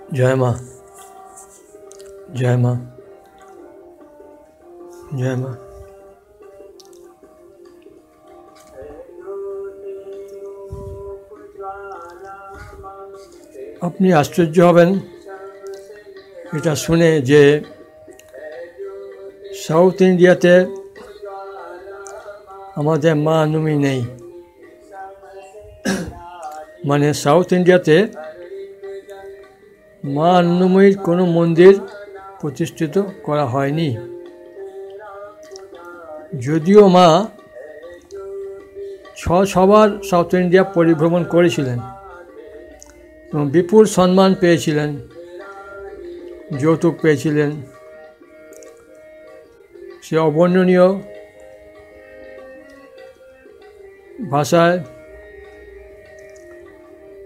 जय माँ, जय माँ, जय माँ। আপনি আশ্চর্য হবেন এটা শুনে যে সাউথ ইন্ডিয়াতে আমাদের মা নবমী নেই। মানে সাউথ ইন্ডিয়াতে মা নবমীর কোনো মন্দির প্রতিষ্ঠিত করা হয়নি। যদিও মা ছবার সাউথ ইন্ডিয়া পরিভ্রমণ করেছিলেন এবং বিপুল সম্মান পেয়েছিলেন, যৌতুক পেয়েছিলেন, সে অবর্ণনীয় ভাষায়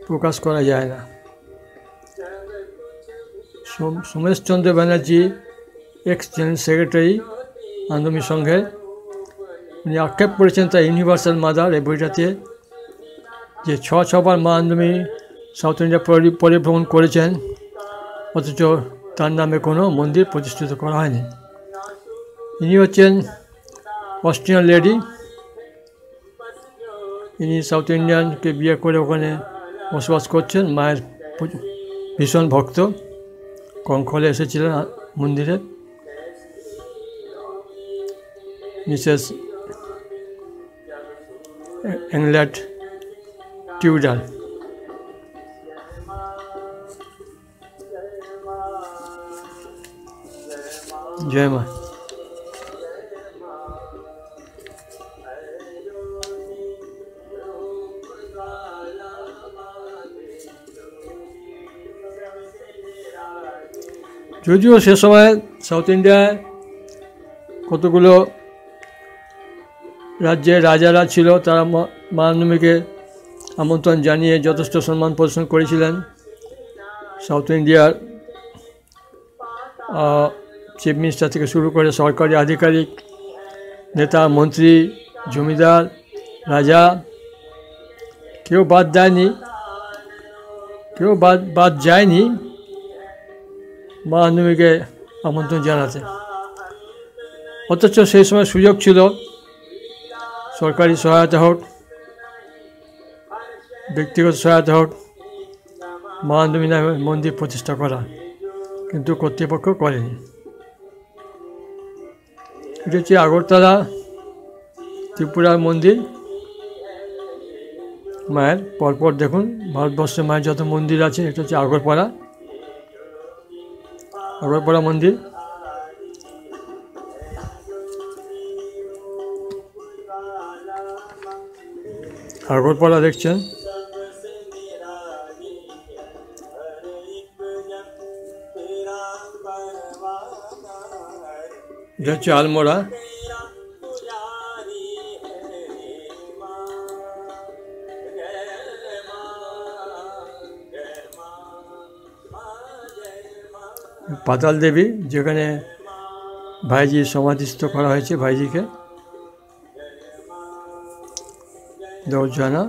প্রকাশ করা যায় না। সোমেশচন্দ্র ব্যানার্জি, এক্স জেনারেল সেক্রেটারি আনন্দময়ী সংঘের, উনি আক্ষেপ করেছেন তার ইউনিভার্সাল মাদার এই বইটাতে যে ছবার মা আনন্দময়ী সাউথ ইন্ডিয়া পরিভ্রমণ করেছেন, অথচ তার নামে কোনো মন্দির প্রতিষ্ঠিত করা হয়নি। ইনি হচ্ছেন অস্ট্রিয়ান লেডি। ইনি সাউথ ইন্ডিয়ানকে বিয়ে করে ওখানে বসবাস করছেন, মায়ের ভীষণ ভক্ত। কঙ্খলে এসেছিলেন মন্দিরে। Mrs এংল্যান্ড Tudor. জয় মা। যদিও সে সময় সাউথ ইন্ডিয়ায় কতগুলো রাজ্যের রাজারা ছিল, তারা মা নবমীকে আমন্ত্রণ জানিয়ে যথেষ্ট সম্মান প্রদর্শন করেছিলেন। সাউথ ইন্ডিয়ার চিফ মিনিস্টার থেকে শুরু করে সরকারি আধিকারিক, নেতা, মন্ত্রী, জমিদার, রাজা, কেউ বাদ যায়নি মা নবমীকে আমন্ত্রণ জানাতে। অথচ সেই সময় সুযোগ ছিল সরকারি সহায়তা হোক, ব্যক্তিগত সহায়তা হোক, মা নবমী নামে মন্দির প্রতিষ্ঠা করা, কিন্তু কর্তৃপক্ষ করেনি। এটা হচ্ছে আগরতলা ত্রিপুরার মন্দির মায়ের। পরপর দেখুন ভারতবর্ষে মায়ের যত মন্দির আছে, এটা হচ্ছে আগরপাড়া মন্দির। আগরপাড়া দেখছেন। এটা হচ্ছে আলমোড়া। পাতাল দেবী, যেখানে ভাইজির সমাধিস্থ করা হয়েছে, ভাইজিকে। দৌজানা।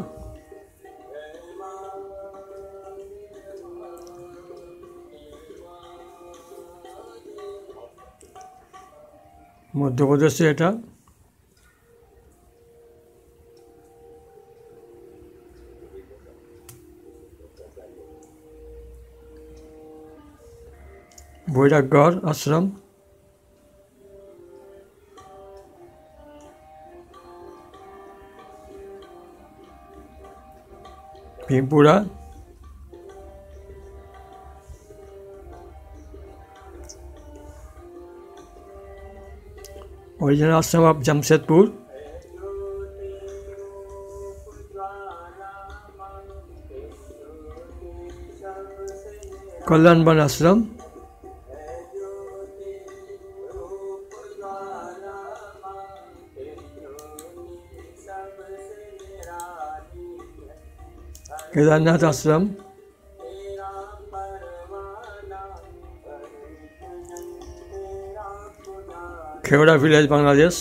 মধ্যপ্রদেশে এটা। বৈরাগড় আশ্রম। ভীমপুরা। original ashram of Jamshedpur. Kalyanban ashram. Kedarnath ashram. Khewda village, Bangladesh.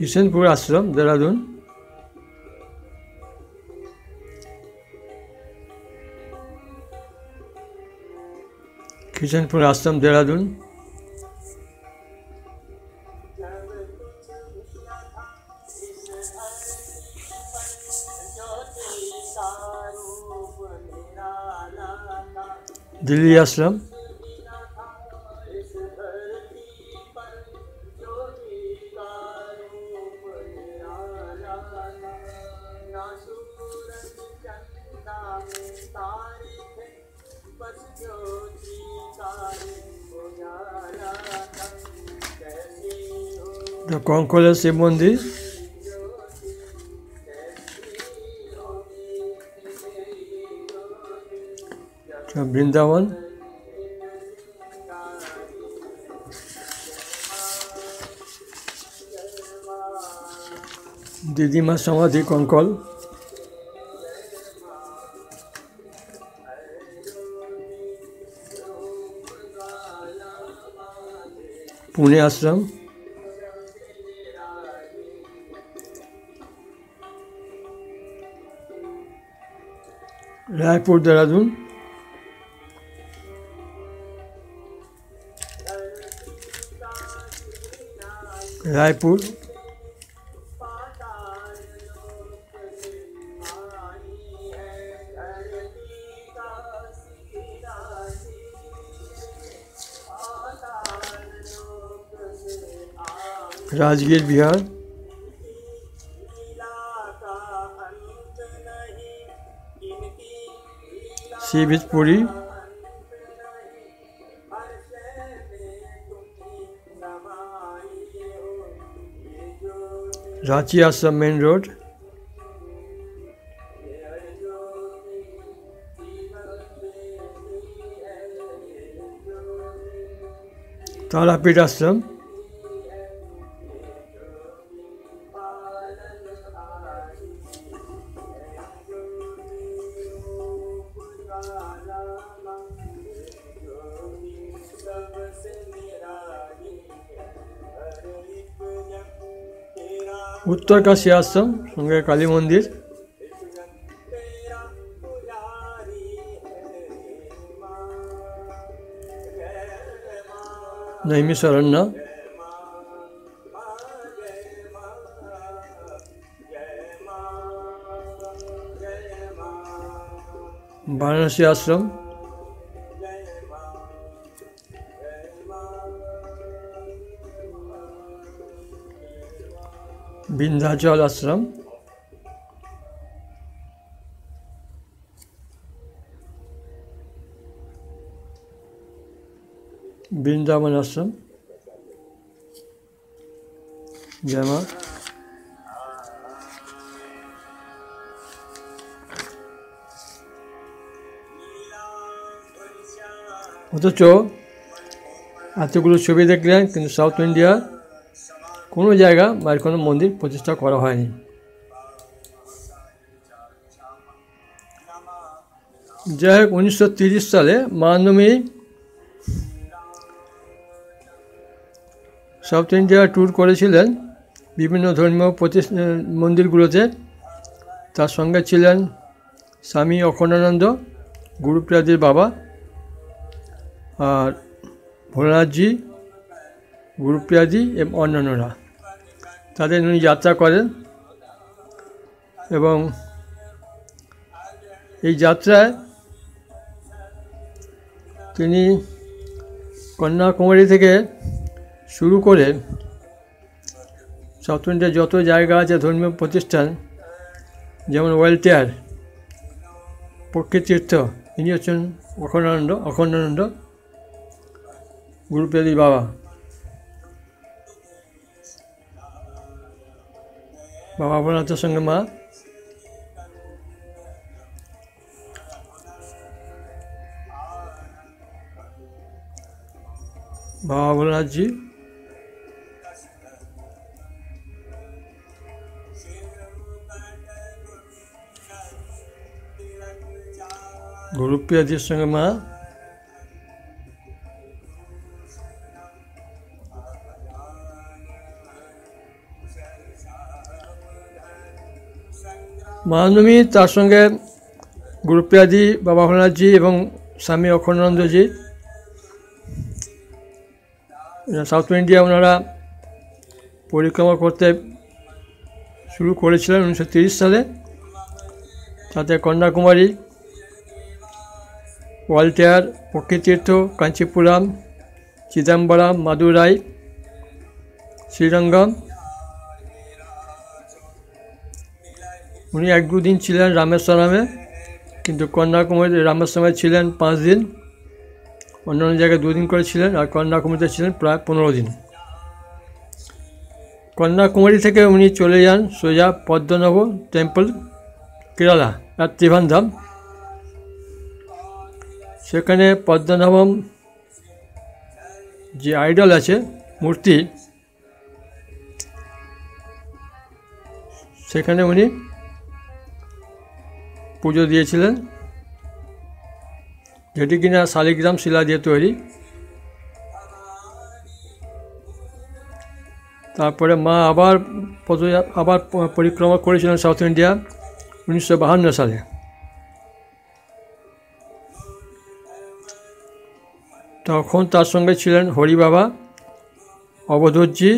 Kishanpur आश्रम देहरादून, किशनपुर आश्रम देहरादून, दिल्ली आश्रम, কঙ্কলের শিব মন্দির, বৃন্দাবন, দিদিমার সমাধি কঙ্কল, पुणे आश्रम, रायपुर देहरादून, रायपुर, राजगीर बिहार, सी बीच पुरी, रांची आश्रम मेन रोड, तारापीठ आश्रम, उत्तर काशी आश्रम संगे काली मंदिर, नैमिषारण्य, वाराणसी आश्रम, विंध्याचल आश्रम, वृंदावन आश्रम, जय मां। অথচ এতগুলো ছবি দেখলেন, কিন্তু সাউথ ইন্ডিয়ার কোনো জায়গা বা কোনো মন্দির প্রতিষ্ঠা করা হয়নি। যাই হোক, 1930 সালে মহানবমী সাউথ ইন্ডিয়া ট্যুর করেছিলেন বিভিন্ন ধর্মীয় মন্দিরগুলোতে। তার সঙ্গে ছিলেন স্বামী অখণ্ডানন্দ, গুরুপ্রিয়াদির বাবা, আর ভোলানাথজি, গুরুপ্রিয়াদি এবং অন্যান্যরা। তাদের উনি যাত্রা করেন এবং এই যাত্রায় তিনি কন্যাকুমারী থেকে শুরু করে সাউথ ইন্ডিয়ার যত জায়গা আছে ধর্মীয় প্রতিষ্ঠান, যেমন ওয়েলটেয়ার, প্রকৃতীর্থ, ইনি হচ্ছেন অখণ্ডানন্দ গুরুপ্রিয়াদির বাবা। বাবা ভোলানাথের সঙ্গে মা। বাবা ভোলানাথজি গুরুপ্রিয়াদির সঙ্গে মা। মহানবমী তার সঙ্গে গুরুপ্রিয়াজি, বাবা ভোলানাথজি এবং স্বামী অখণ্ডানন্দজি সাউথ ইন্ডিয়া ওনারা পরিক্রমা করতে শুরু করেছিলেন 1930 সালে। তাতে কন্যাকুমারী, ওয়াল্টার, পক্ষীতীর্থ, কাঞ্চিপুরম, চিদম্বরম, মাদুরাই, শ্রীরঙ্গম। উনি 1-2 দিন ছিলেন রামেশ্বরমে, কিন্তু কন্যাকুমারী রামেশ্বরমে ছিলেন 5 দিন, অন্যান্য জায়গায় 2 দিন করে ছিলেন, আর কন্যাকুমারীতে ছিলেন প্রায় 15 দিন। কন্যাকুমারী থেকে উনি চলে যান সোজা পদ্মনাভ টেম্পল, কেরালা আর ত্রিভান্ধাম। সেখানে পদ্মনাভম যে আইডল আছে, মূর্তি, সেখানে উনি পুজো দিয়েছিলেন, যেটি কিনা শালিগ্রাম শিলা দিয়ে তৈরি। তারপরে মা আবার পরিক্রমা করেছিলেন সাউথ ইন্ডিয়া 1952 সালে। তখন তার সঙ্গে ছিলেন হরি বাবা, অবধূতজি,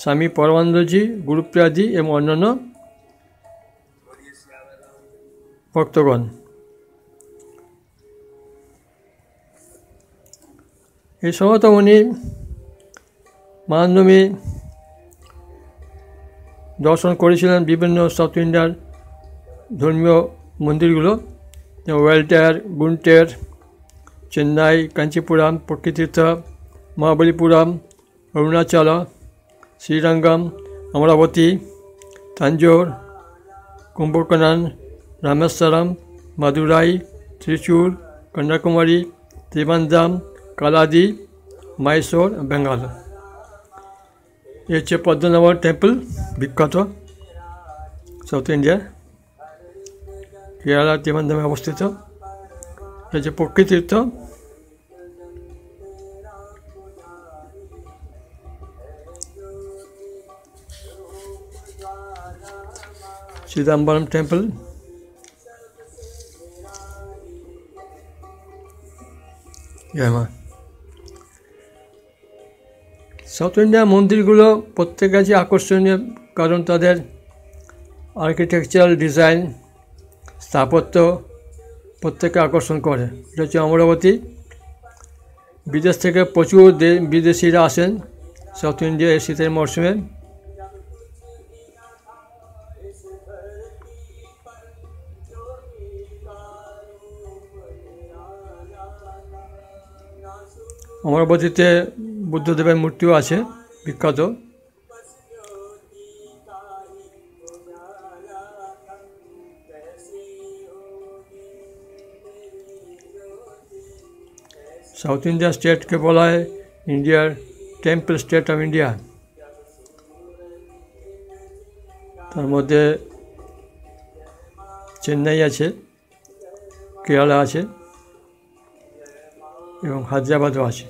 স্বামী পরমানন্দজি, গুরুপ্রিয়াজি এবং অন্যান্য ভক্তগণ। এই সময় তো উনি মহানবমী দর্শন করেছিলেন বিভিন্ন সাউথ ইন্ডিয়ার ধর্মীয় মন্দিরগুলো, যেমন ওয়াল্টার, গুন্টের, চেন্নাই, কাঞ্চিপুরম, পক্ষীতীর্থ, মহাবলীপুরম, অরুণাচল, শ্রীরঙ্গম, অমরাবতী, তাঞ্জোর, কুম্ভকোনান, রামেশ্বরম, মাদুরাই, ত্রিচুর, কন্যাকুমারী, ত্রিভান্ধাম, কালাদি, মাইসোর, বেঙ্গল। এই হচ্ছে পদ্মনাভ টেম্পল, বিখ্যাত সাউথ ইন্ডিয়া, কেরালা ত্রিভান্ধামে অবস্থিত। এই হচ্ছে পক্ষীতীর্থ। চিদম্বরম টেম্পল। সাউথ ইন্ডিয়ার মন্দিরগুলো প্রত্যেক আছে আকর্ষণীয়, কারণ তাদের আর্কিটেকচারাল ডিজাইন, স্থাপত্য প্রত্যেককে আকর্ষণ করে। এটা হচ্ছে অমরাবতী। বিদেশ থেকে প্রচুর বিদেশিরা আসেন সাউথ ইন্ডিয়া এই শীতের মরশুমে। অমরাবতীতে বুদ্ধদেবের মূর্তিও আছে, বিখ্যাত। সাউথ ইন্ডিয়া স্টেটকে বলা হয় ইন্ডিয়ার টেম্পল স্টেট অফ ইন্ডিয়া। তার মধ্যে চেন্নাই আছে, কেরালা আছে এবং হায়দ্রাবাদও আছে।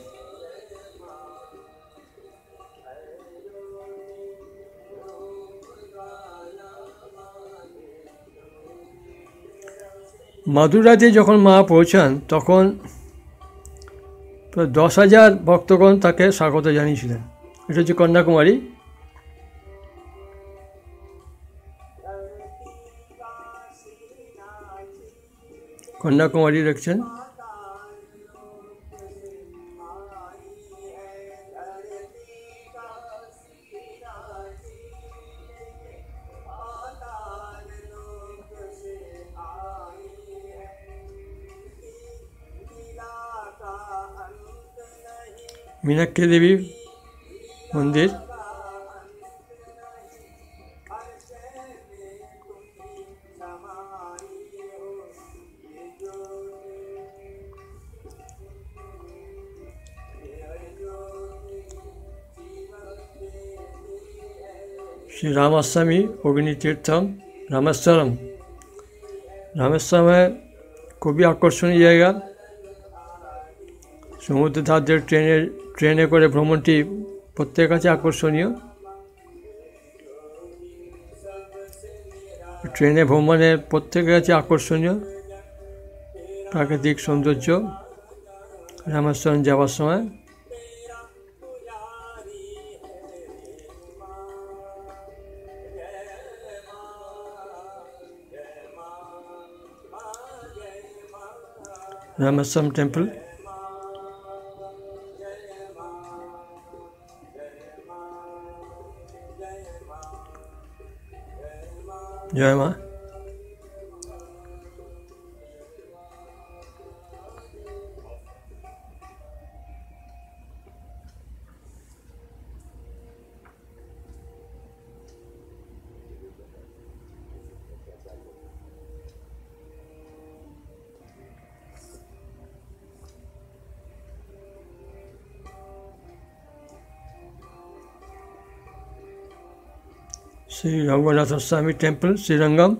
মাদুরাইতে যখন মা পৌঁছান তখন প্রায় 10,000 ভক্তগণ তাকে স্বাগত জানিয়েছিলেন। এটা হচ্ছে কন্যাকুমারী। কন্যাকুমারী দেখছেন। मीनाक्षी देवी मंदिर। श्री रामास्वामी अग्नितीर्थम रामेश्वरम। रामेश्वरम खूब आकर्षणीय जगह। समुद्र धार ट्रेने करे भ्रमणटी प्रत्येक काছে আকর্ষণীয়। ট্রেনে ভ্রমণের প্রত্যেকের কাছে আকর্ষণীয় প্রাকৃতিক সৌন্দর্য রামেশ্বরম যাওয়ার সময়। Rameswaram temple. Jai Ma. Sri Ranganath Swami Temple, Srirangam.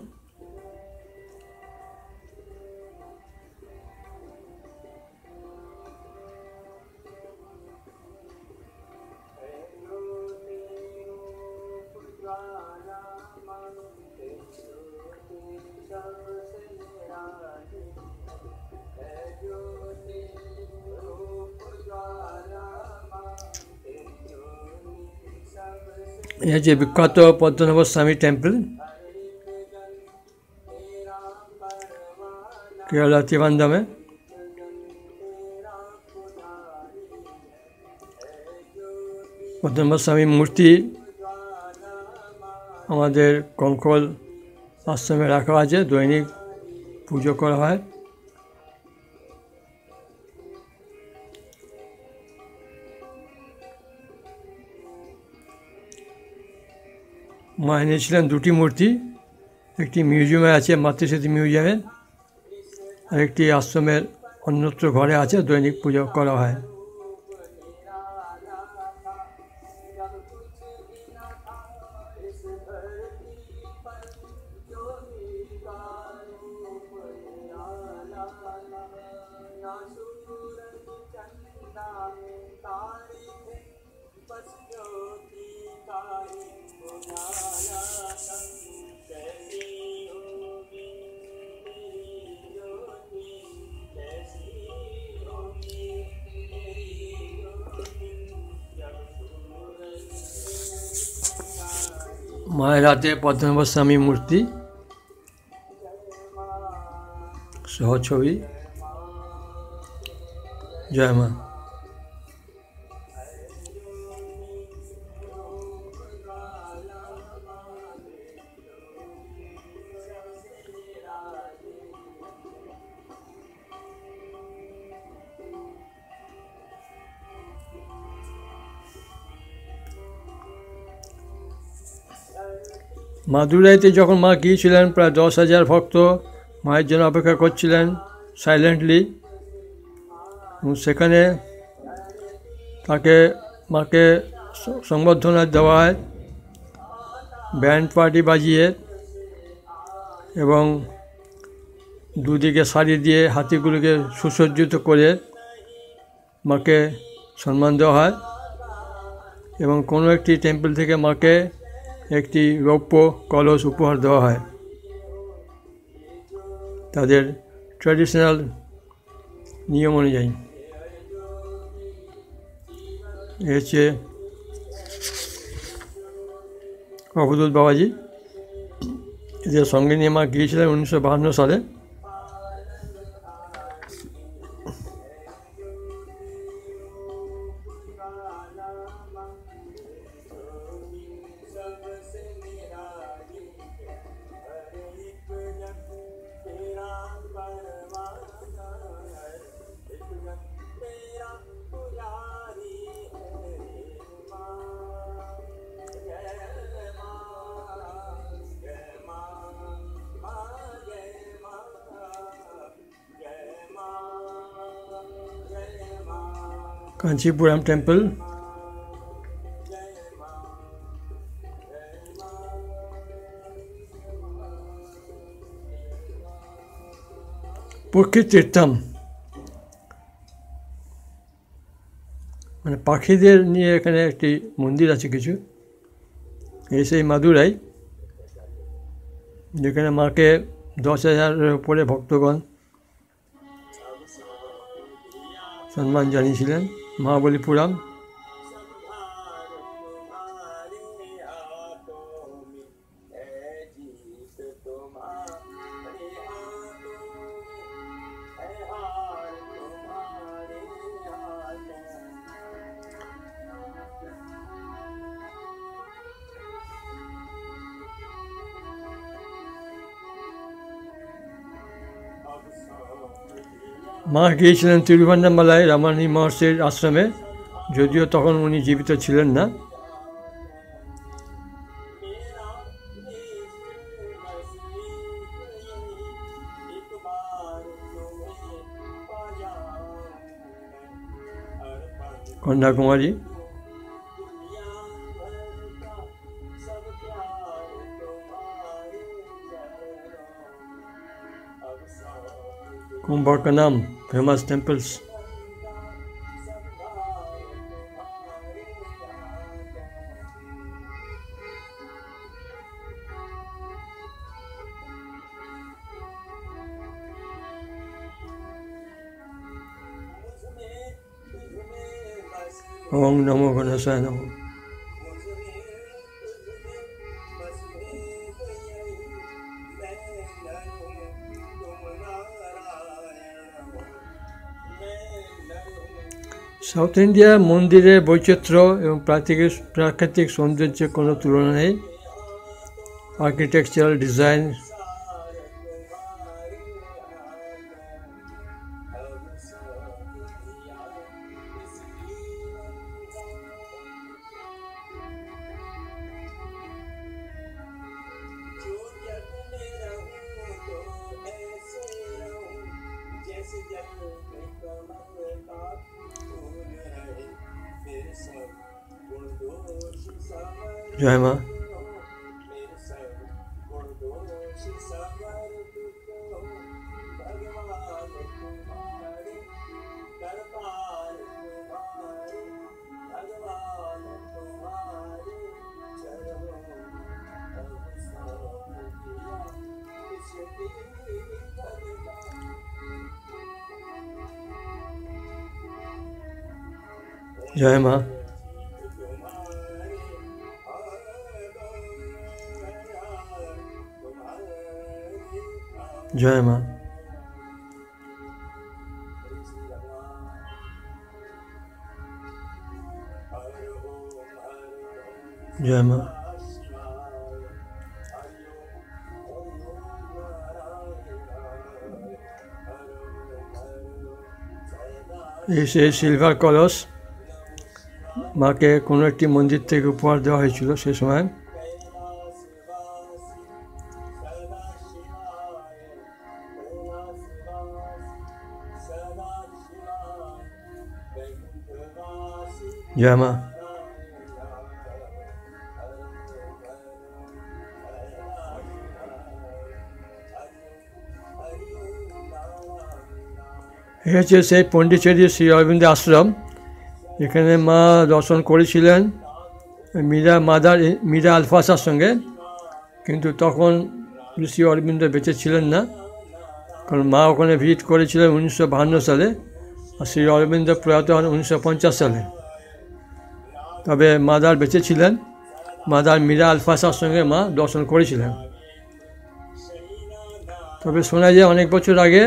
यह जो विख्यात पद्मनाभ स्वामी टेम्पल केरला त्रिवेंद्रम में पद्मनाभ स्वामी मूर्ति हमारे कंकल आश्रमे रखा है दैनिक पूजो करा है। মা এনেছিলেন দুটি মূর্তি, একটি মিউজিয়ামে আছে মাতৃস্মৃতি মিউজিয়ামে, আর একটি আশ্রমের অন্যত্র ঘরে আছে, দৈনিক পূজা করা হয়। মায়ের হাতে পদ্মনাভ স্বামী মূর্তি সহ ছবি। জয় মা। মাদুরাইতে যখন মা গিয়েছিলেন প্রায় 10,000 ভক্ত মায়ের জন্য অপেক্ষা করছিলেন সাইলেন্টলি, সেখানে মাকে সংবর্ধনা দেওয়া হয় ব্যান্ড পার্টি বাজিয়ে এবং দুদিকে সারি দিয়ে হাতিগুলোকে সুসজ্জিত করে মাকে সম্মান দেওয়া হয় এবং কোনো একটি টেম্পল থেকে মাকে একটি রৌপ্য কলস উপহার দেওয়া হয় তাদের ট্র্যাডিশনাল নিয়ম অনুযায়ী। এ হচ্ছে অবধূত বাবাজি, এদের সঙ্গে নিয়ে মা গিয়েছিলেন 1952 সালে। কাঞ্চিপুরম টেম্পল, প্রকৃতির্থম মানে পাখিদের নিয়ে এখানে একটি মন্দির আছে কিছু, এই সেই মাদুরাই যেখানে মাকে 10,000-এর উপরে ভক্তগণ সম্মান জানিয়েছিলেন। মহাবলীপুরম। মা গিয়েছিলেন তিরুভান্নামালায় রামানি মহর্ষির আশ্রমে, যদিও তখন উনি জীবিত ছিলেন না। Kanyakumari. Kumbhakanam, famous temples. Om Namo Ganeshaya Namo. South India মন্দিরের বৈচিত্র্য এবং প্রাকৃতিক সৌন্দর্যের কোনো তুলনা নেই। আর্কিটেকচারাল ডিজাইন, জয় মা। জয় মা। জয় মা। জয় মা। এই সেই সিলভার কলস মাকে কোনো একটি মন্দির থেকে উপহার দেওয়া হয়েছিল সে সময়। জয় মা। এ হচ্ছে সেই পন্ডিচেরি শ্রী অরবিন্দ আশ্রম। এখানে মা দর্শন করেছিলেন মীরা আলফাসার সঙ্গে, কিন্তু তখন শ্রী অরবিন্দ বেঁচে ছিলেন না, কারণ মা ওখানে ভিজিট করেছিলেন 1952 সালে, আর শ্রী অরবিন্দ প্রয়াত হন 1950 সালে। তবে মাদার বেঁচে ছিলেন। মাদার মীরা আলফাসার সঙ্গে মা দর্শন করেছিলেন। তবে শোনা যায় অনেক বছর আগে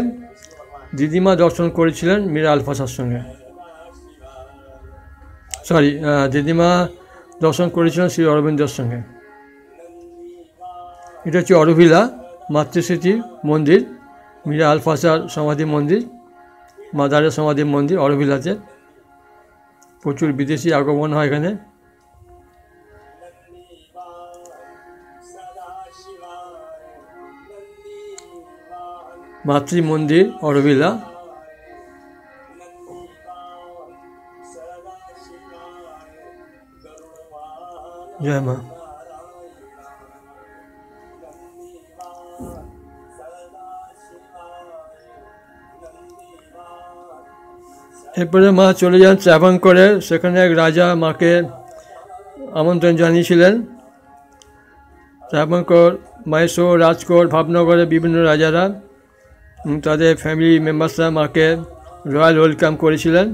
দিদিমা দর্শন করেছিলেন মীরা আলফাসার সঙ্গে। দিদিমা দর্শন করেছিলেন শ্রী অরবিন্দের সঙ্গে। এটা হচ্ছে অরোভিলা মাতৃস্মৃতি মন্দির, মীরা আলফাসার সমাধি মন্দির, মাদারের সমাধি মন্দির অরোভিলাতে। প্রচুর বিদেশি আগমন হয় এখানে। মাতৃ মন্দির অরোভিলা। জয় মা। এরপরে মা চলে যান ত্রাভাঙ্করে। সেখানে এক রাজা মাকে আমন্ত্রণ জানিয়েছিলেন তারপর মাইসোর, রাজকোট, ভাবনগরের বিভিন্ন রাজারা তাদের ফ্যামিলি মেম্বার্সরা মাকে রয়্যাল ওয়েলকাম করেছিলেন।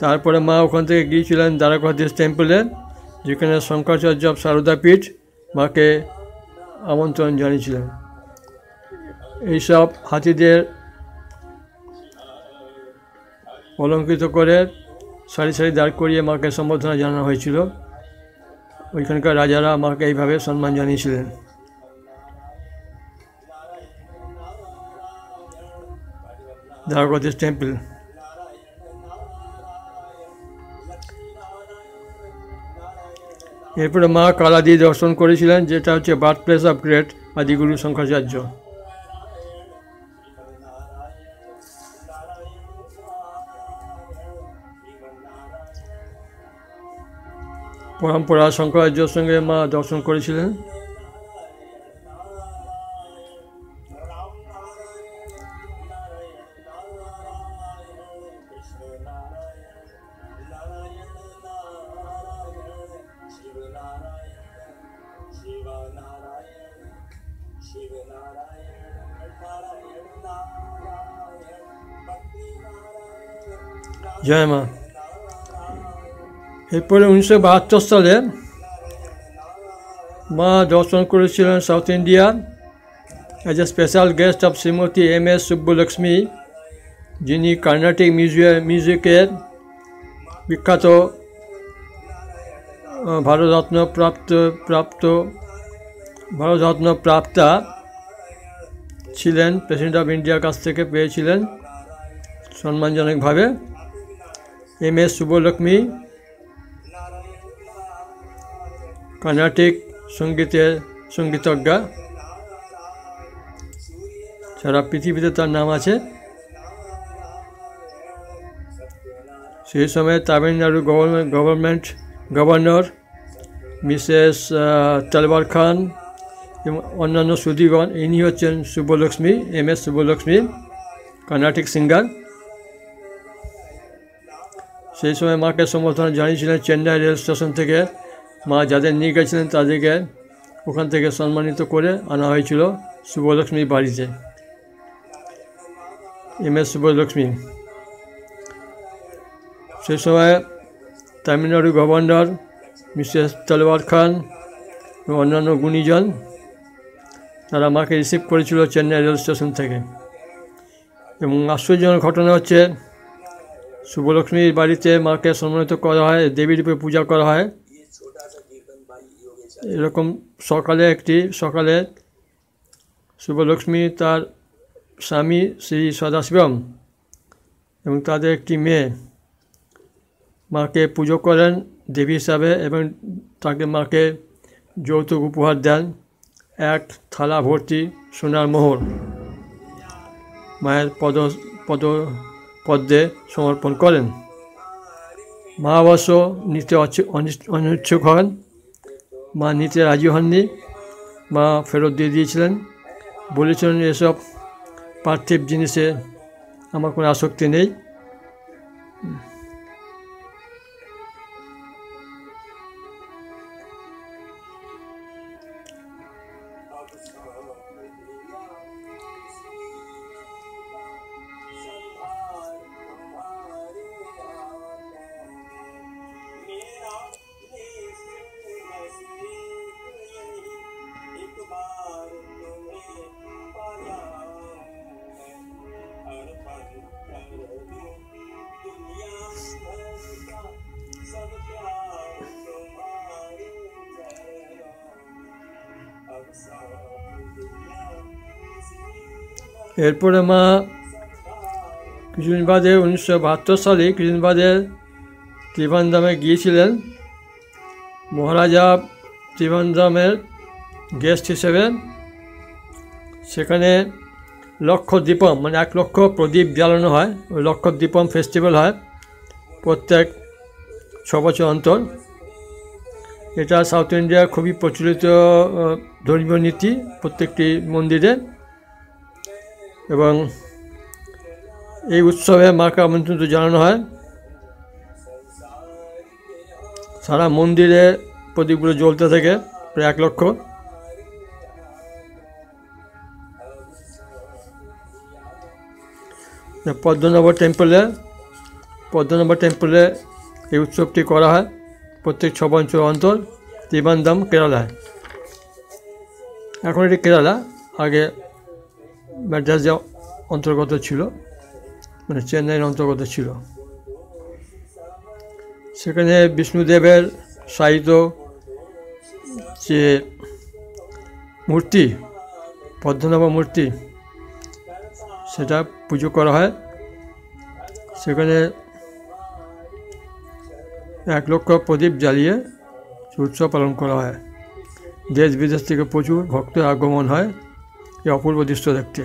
তারপরে মা ওখান থেকে গিয়েছিলেন দ্বারকাধীশ টেম্পলে, যেখানে শঙ্করাচার্য অফ সারদাপীঠ মাকে আমন্ত্রণ জানিয়েছিলেন। এইসব হাতিদের অলঙ্কৃত করে সারি সারি দাঁড় করিয়ে মাকে সম্বর্ধনা জানানো হয়েছিল। ওইখানকার রাজারা মাকে এইভাবে সম্মান জানিয়েছিলেন। দ্বারকাধীশ টেম্পল। এরপরে মা কালাদি দর্শন করেছিলেন, যেটা হচ্ছে birthplace of great Adiguru Shankaracharya. পরম্পরা শঙ্করাচার্যের সঙ্গে মা দর্শন করেছিলেন। জয় মা। এরপরে 1972 সালে মা দর্শন করেছিলেন south India as a special guest of Shrimati MS সুব্বলক্ষ্মী, যিনি কর্ণাটিক মিউজিকের বিখ্যাত ভারতরত্ন প্রাপ্তা ছিলেন। প্রেসিডেন্ট অফ ইন্ডিয়ার কাছ থেকে পেয়েছিলেন সম্মানজনকভাবে। MS সুব্বলক্ষ্মী কর্ণাটিক সঙ্গীতের সঙ্গীতজ্ঞা, সারা পৃথিবীতে তার নাম আছে। সেই সময় তামিলনাড়ু গভর্নর মিসেস তলবার খান এবং অন্যান্য সুধীগণ, ইনি হচ্ছেন সুব্বলক্ষ্মী, MS সুব্বলক্ষ্মী, কর্ণাটিক সিঙ্গার। সেই সময় মাকে সম্বোধনা জানিয়েছিলেন চেন্নাই রেল স্টেশন থেকে। মা যাদের নিয়ে গেছিলেন তাদেরকে ওখান থেকে সম্মানিত করে আনা হয়েছিল সুব্বলক্ষ্মীর বাড়িতে। MS সুব্বলক্ষ্মী। সেই সময় তামিলনাড়ু গভর্নর মিসেস তলবার খান এবং অন্যান্য গুণীজন তারা মাকে রিসিভ করেছিল চেন্নাই রেল স্টেশন থেকে। এবং আশ্চর্যজনক ঘটনা হচ্ছে, সুব্বলক্ষ্মীর বাড়িতে মাকে সম্মানিত করা হয়, দেবী রূপে পূজা করা হয়। এরকম সকালে সুব্বলক্ষ্মী, তার স্বামী শ্রী সদাশিবম এবং তাদের একটি মেয়ে মাকে পুজো করেন দেবী হিসাবে, এবং মাকে যৌতুক উপহার দেন, এক থালা ভর্তি সোনার মোহর মায়ের পদ্মে সমর্পণ করেন। মা অবশ্য নিতে অনিচ্ছুক হন, মা নিতে রাজি হননি। মা ফেরত দিয়ে দিয়েছিলেন, বলেছিলেন এসব পার্থিব জিনিসে আমার কোনো আসক্তি নেই। এরপরে মা কিছুদিন বাদে 1972 সালে কিছুদিন বাদে ত্রিভান্দামে গিয়েছিলেন মহারাজা ত্রিভান্দামের গেস্ট হিসেবে। সেখানে লক্ষদ্বীপম মানে 1 লক্ষ প্রদীপ জ্বালানো হয়, ওই লক্ষদ্বীপম ফেস্টিভ্যাল হয় প্রত্যেক 6 বছর অন্তর। এটা সাউথ ইন্ডিয়ার খুবই প্রচলিত ধর্মীয় নীতি প্রত্যেকটি মন্দিরে। এবং এই উৎসবে মাকে আমন্ত্রণ জানানো হয়। সারা মন্দিরে প্রদীপগুলো জ্বলতে থাকে, প্রায় 1 লক্ষ। পদ্মনাভ টেম্পলে এই উৎসবটি করা হয় প্রত্যেক 6 বছর অন্তর, ত্রিবান্দ্রম, কেরালায়। এখন এটি কেরালা, আগে ম্যাড্রাস অন্তর্গত ছিল, মানে চেন্নাইয়ের অন্তর্গত ছিল। সেখানে বিষ্ণুদেবের শায়িত যে মূর্তি, পদ্মনাভ মূর্তি, সেটা পুজো করা হয়। সেখানে 1 লক্ষ প্রদীপ জ্বালিয়ে উৎসব পালন করা হয়। দেশ বিদেশ থেকে প্রচুর ভক্তের আগমন হয় এই অপূর্ব দৃশ্য দেখতে।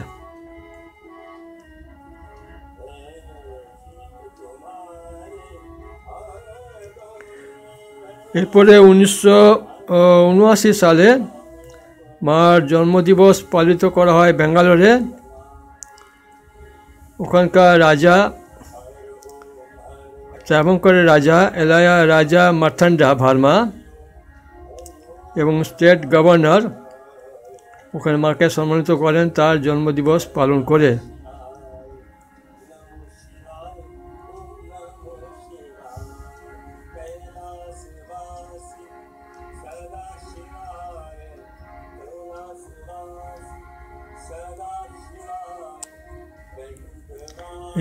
এরপরে 1979 সালে মার জন্মদিবস পালিত করা হয় ব্যাঙ্গালোরে। ওখানকার রাজা, ত্রাবঙ্করের রাজা এলায়া রাজা মার্থান্ডা ভার্মা এবং স্টেট গভর্নর ওখানে মাকে সম্মানিত করেন তার জন্মদিবস পালন করে।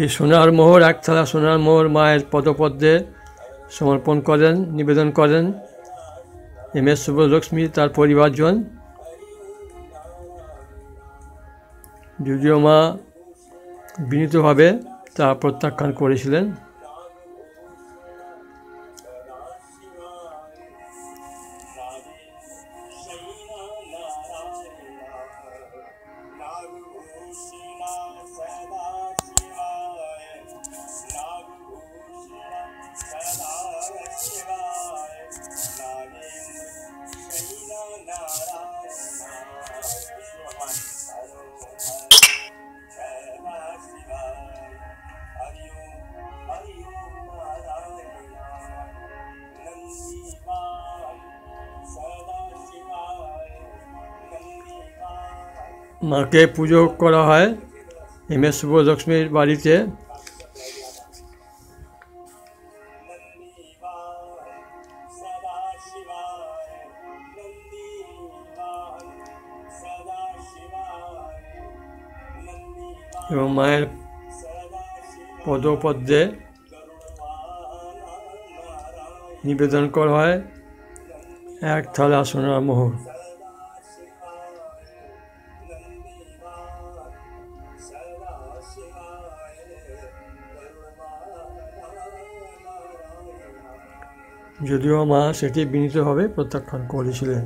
এই সোনার মোহর, 1 থালা সোনার মোহর মায়ের পদপদ্মে সমর্পণ করেন, নিবেদন করেন MS শুভলক্ষ্মী তার পরিবারজন। যদিও মা বিনীতভাবে তা প্রত্যাখ্যান করেছিলেন। মাকে পুজো করা হয় MS শুভলক্ষ্মীর বাড়িতে। এবং মায়ের পদপদ্মে নিবেদন করা হয় 1 থালা সোনার মোহর। যদিও মা সেটি বিনীতভাবে প্রত্যাখ্যান করেছিলেন।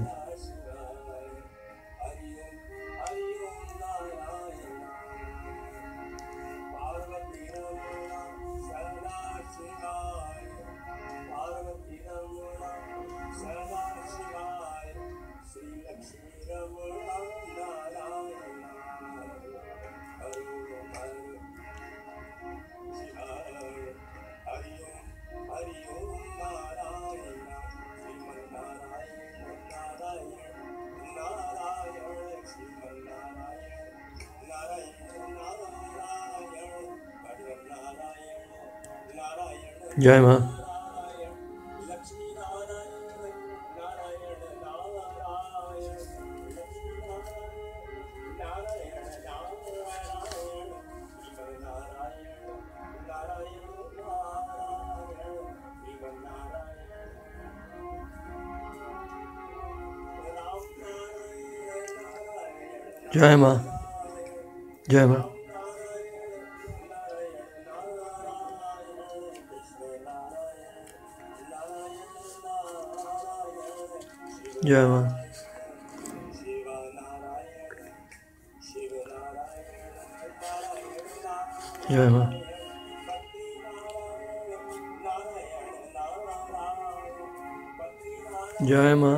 जय माँ। जय माँ, जय माँ। जय माँ। जय माँ। जय माँ।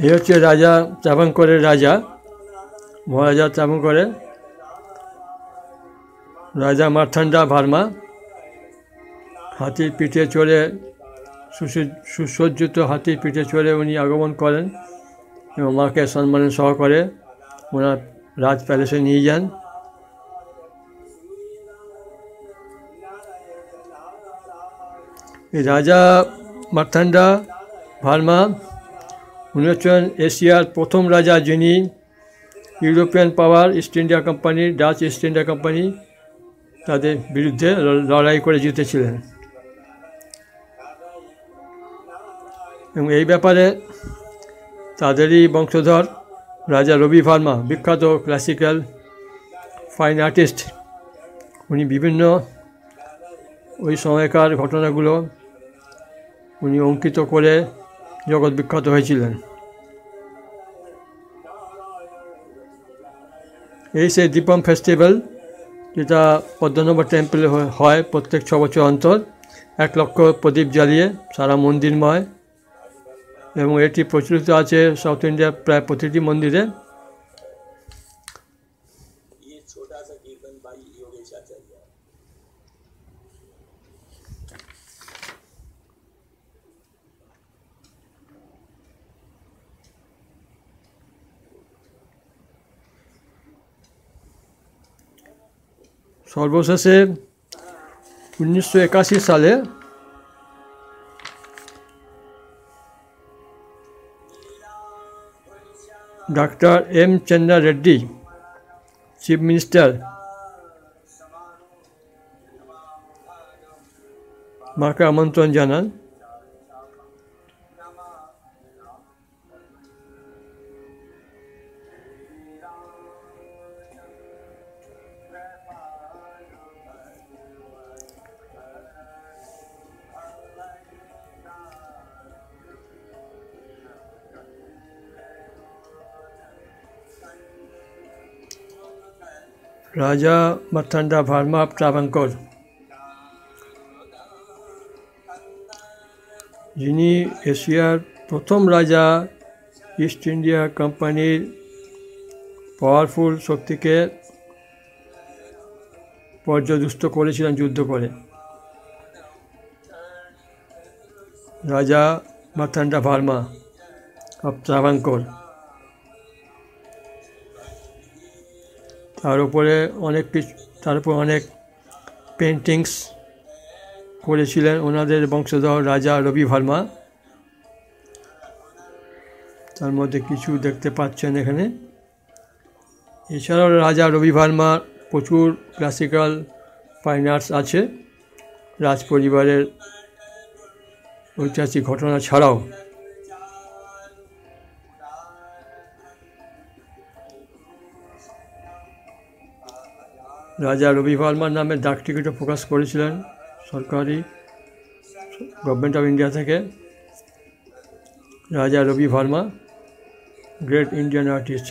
ये হচ্ছে রাজা ত্রাবঙ্করের রাজা মহারাজা স্থাপন করে রাজা মার্থান্ডা ভার্মা হাতির পিঠে চড়ে সুসজ্জিত হাতির পিঠে চড়ে উনি আগমন করেন এবং মাকে সম্মানের সহকারে ওনার রাজ প্যালেসে নিয়ে যান। এই রাজা মার্থান্ডা ভার্মা উনি হচ্ছেন এশিয়ার প্রথম রাজা যিনি European power East India Company, Dutch East India Company তাদের বিরুদ্ধে লড়াই করে জিতেছিলেন। এবং এই ব্যাপারে তাদেরই বংশধর রাজা রবি ভার্মা, বিখ্যাত ক্লাসিক্যাল ফাইন আর্টিস্ট, উনি বিভিন্ন ওই সময়কার ঘটনাগুলো উনি অঙ্কিত করে জগৎ বিখ্যাত হয়েছিলেন। এই সেই দীপম ফেস্টিভ্যাল যেটা পদ্মনাভ টেম্পলে হয় প্রত্যেক 6 বছর অন্তর, 1 লক্ষ প্রদীপ জ্বালিয়ে সারা মন্দিরময়, এবং এটি প্রচলিত আছে সাউথ ইন্ডিয়ার প্রায় প্রতিটি মন্দিরে। সর্বশেষে 1981 সালে doctor M Chenna Reddy chief minister মাকে আমন্ত্রণ জানান। রাজা মার্থান্ডা ভার্মা অফ ট্রাভাঙ্কোর, যিনি এশিয়ার প্রথম রাজা ইস্ট ইন্ডিয়া কোম্পানির পাওয়ারফুল শক্তিকে পর্যদুস্ত করেছিলেন যুদ্ধ করে। রাজা মার্থান্ডা ভার্মা অফ ট্রাভাঙ্কোর, তার উপরে অনেক পেন্টিংস করেছিলেন ওনাদের বংশধর রাজা রবি ভার্মা। তার মধ্যে কিছু দেখতে পাচ্ছেন এখানে। এছাড়াও রাজা রবি ভার্মার প্রচুর ক্লাসিক্যাল ফাইন আর্টস আছে রাজ পরিবারের ঐতিহাসিক ঘটনা ছাড়াও। রাজা রবি ভার্মার নামে ডাক টিকিটও প্রকাশ করেছিলেন সরকারি গভর্নমেন্ট অফ ইন্ডিয়া থেকে। Raja Ravi Varma, great Indian artist.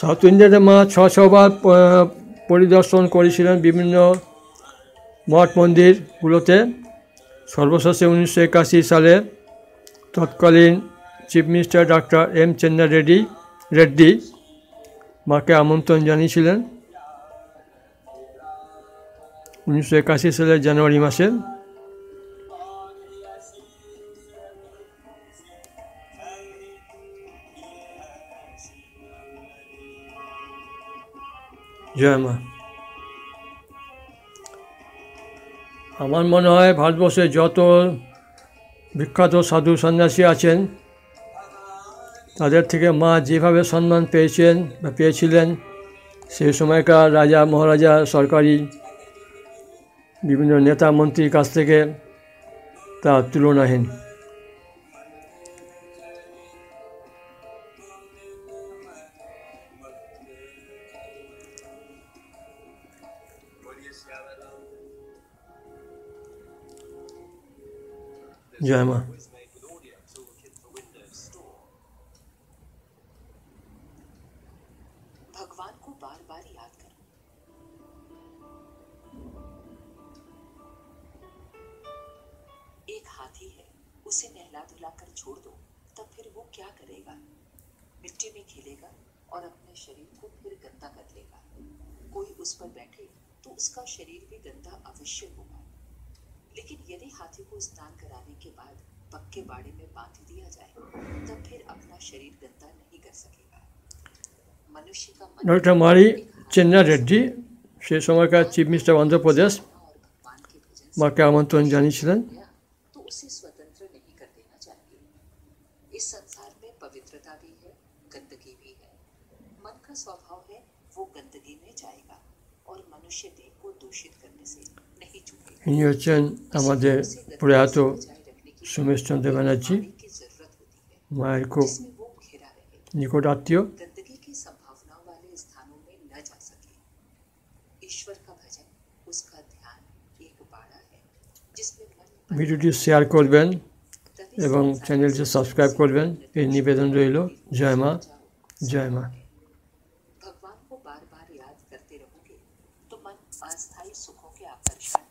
South ইন্ডিয়াতে মা 6 বার পরিদর্শন করেছিলেন বিভিন্ন মঠ মন্দিরগুলোতে। সর্বশেষে 1981 সালে তৎকালীন chief minister doctor M Chenna Reddy মাকে আমন্ত্রণ জানিয়েছিলেন 1981 সালের জানুয়ারি মাসে। জয় মা। আমার মনে হয় ভারতবর্ষে যত বিখ্যাত সাধু সন্ন্যাসী আছেন তাদের থেকে মা যেভাবে সম্মান পেয়েছিলেন সেই সময়কার রাজা মহারাজা, সরকারি বিভিন্ন নেতা মন্ত্রীর কাছ থেকে তা তুলনাহীন। জয় মা। उसे नहला धुलाकर छोड़ दो, तब फिर वो क्या करेगा? मिट्टी में खेलेगा और अपने शरीर को फिर गंदा कर लेगा। कोई उस पर बैठे तो उसका शरीर भी गंदा अवश्य होगा। लेकिन यदि हाथी को स्नान कराने के बाद पक्के बाड़े में बांध दिया जाए, तब फिर अपना शरीर गंदा नहीं कर सकेगा। मनुष्य का मन ডক্টর মারি চেন্না রেড্ডি সেই সময়কার চিফ মিনিস্টার অন্ধ্রপ্রদেশ और भगवान के भजन से মাকে আমন্ত্রণ জানিয়েছিলেন। गया तो उसे स्वतंत्र नहीं कर देना चाहिए। इस संसार में पवित्रता भी है, गंदगी भी है। मन का स्वभाव है वो गंदगी में जाएगा और मनुष्य देह को दूषित करने से नहीं चूकेगा। ইনি হচ্ছেন আমাদের প্রয়াত बचाए रखने की সোমেশচন্দ্র ব্যানার্জি, पानी की जरूरत होती है মায়ের খুব जिसमें वो घिरा रहे, নিকট আত্মীয়। गंदगी की संभावनाओं वाले स्थानों में न जा सके। ईश्वर का भजन उसका ध्यान एक बाड़ा है जिसमें मन ভিডিওটি শেয়ার করবেন এবং চ্যানেলটি সাবস্ক্রাইব করবেন, এই নিবেদন রইল। জয় মা, জয় মা। भगवान को बार बार याद करते रहोगे तो मन अस्थायी सुखों के आकर्षण